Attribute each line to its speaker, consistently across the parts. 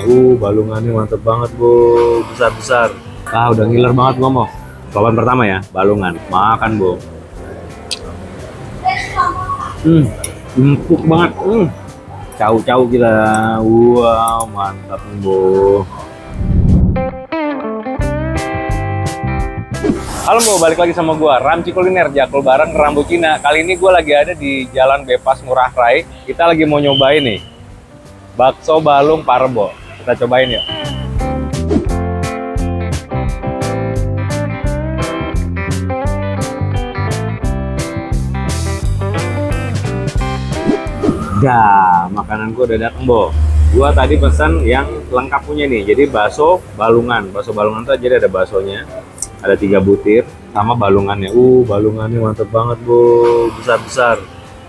Speaker 1: Balungannya mantep banget, Bu. Besar-besar. Ah, udah ngiler banget gua mau. Sopan pertama ya, balungan. Makan, Bu. Empuk banget. Cau-cau kita. Wow, mantap, Bu. Halo, mau balik lagi sama gua Ramci Kuliner Jakul bareng Rambo Cina. Kali ini gua lagi ada di Jalan Bebas Ngurah Rai. Kita lagi mau nyobain nih bakso balung Pak Rebo. Kita cobain yuk. Dah, makanan gua udah dateng, Bo. Gua tadi pesan yang lengkap punya nih. Jadi bakso balungan. Bakso balungan tuh jadi ada baksonya. Ada 3 butir sama balungannya. Balungannya mantep banget, Bu. Besar-besar.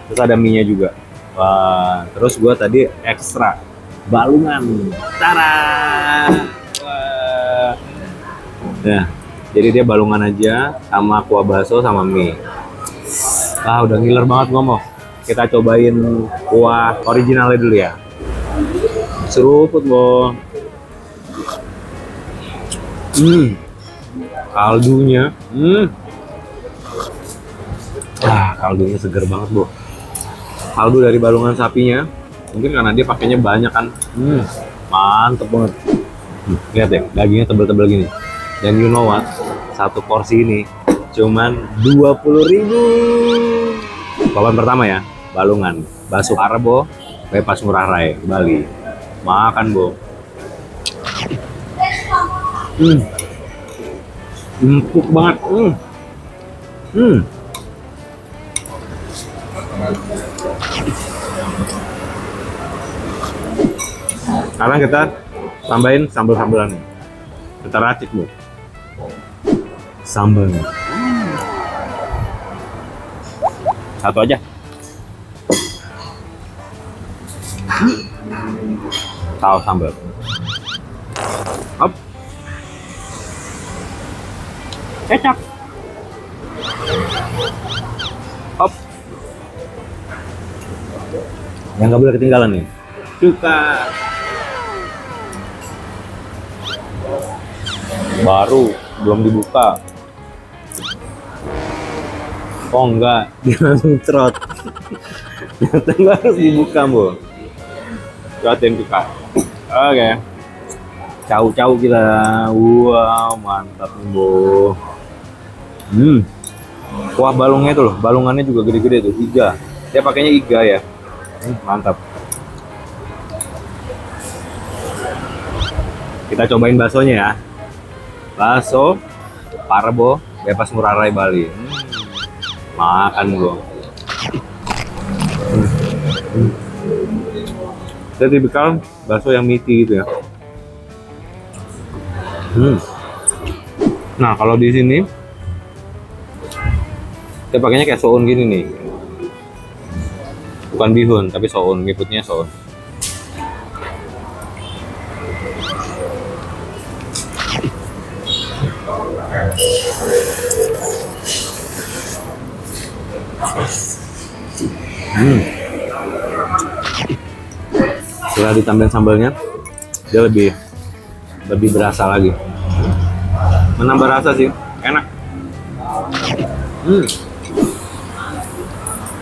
Speaker 1: Terus ada mie-nya juga. Wah, terus gua tadi ekstra balungan. Tara. Wah. Nah, jadi dia balungan aja sama kuah bakso sama mie. Ah, udah ngiler banget gua mau. Kita cobain kuah originalnya dulu ya. Seruput, Bu. Kaldunya, kaldunya seger banget, Bu. Kaldu dari balungan sapinya, mungkin karena dia pakainya banyak kan, mantep banget. Lihat ya, dagingnya tebel-tebel gini. Dan you know what, satu porsi ini cuman 20.000. Papan pertama ya, balungan, bakso Pak Rebo, Bebas Ngurah Rai, Bali. Makan, Bu. Empuk banget. Sekarang kita tambahin sambal-sambalannya. Kita racik, Bu. Sambalnya. Satu aja. Saus sambal. Hop. Kecap. Hop. Yang nggak boleh ketinggalan nih, cuka. Baru, belum dibuka. Oh enggak, dia langsung cerot. Ternyata nggak harus dibuka, Bu. Cerotin cuka. Oke. Cau-cau kita. Wow, mantap, Bu. Kuah balungnya itu loh, balungannya juga gede-gede tuh, iga. Dia pakainya iga ya. Mantap. Kita cobain baksonya ya. Bakso Pak Rebo, Bebas Ngurah Rai, Bali. Makan, Bu. Dia tipikal bakso yang meaty gitu ya. Nah, kalau di sini dia pakainya kayak soun gini nih. Bukan bihun, tapi soun, ngikutnya soun. Setelah ditambahin sambalnya, dia lebih berasa lagi. Menambah rasa sih, enak.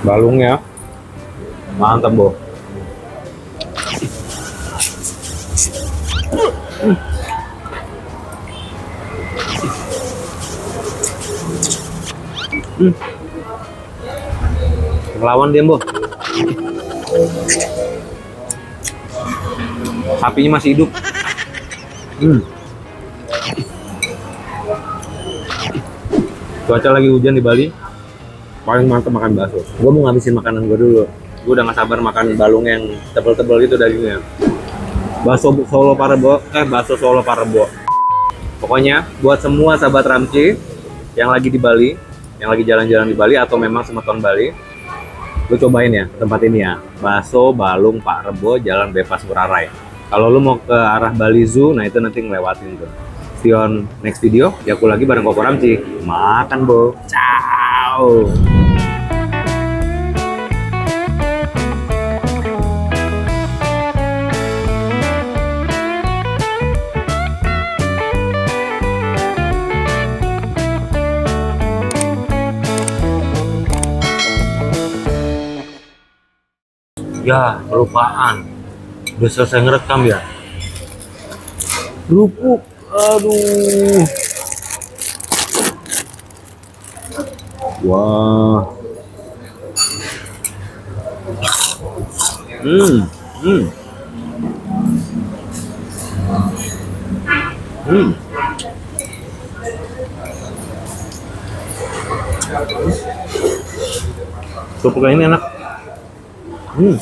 Speaker 1: Balungnya mantap, Bu. Ngelawan dia, Bu. Sapinya masih hidup. Cuaca lagi hujan di Bali, paling mantap makan bakso. Gue mau ngabisin makanan gue dulu. Gue udah gak sabar makan balung yang tebel-tebel gitu dagingnya. Bakso Solo Pak Rebo, bakso Solo Pak Rebo. Pokoknya buat semua sahabat Ramci yang lagi di Bali, yang lagi jalan-jalan di Bali atau memang semeton Bali, lu cobain ya tempat ini ya. Bakso balung Pak Rebo, Jalan Bebas Ngurah Rai. Kalau lu mau ke arah Bali Zoo, nah itu nanti ngelewatin tuh. See you on next video. Ya aku lagi bareng Koko Ramci. Makan, Bu. Ciao. Ya, kelupaan. Udah selesai ngerekam ya. Kerupuk. Aduh. Wah. Hmm. Hmm. Hmm. Kerupuk ini enak. Hmm.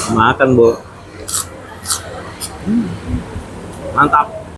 Speaker 1: Makan, Bu. Mantap.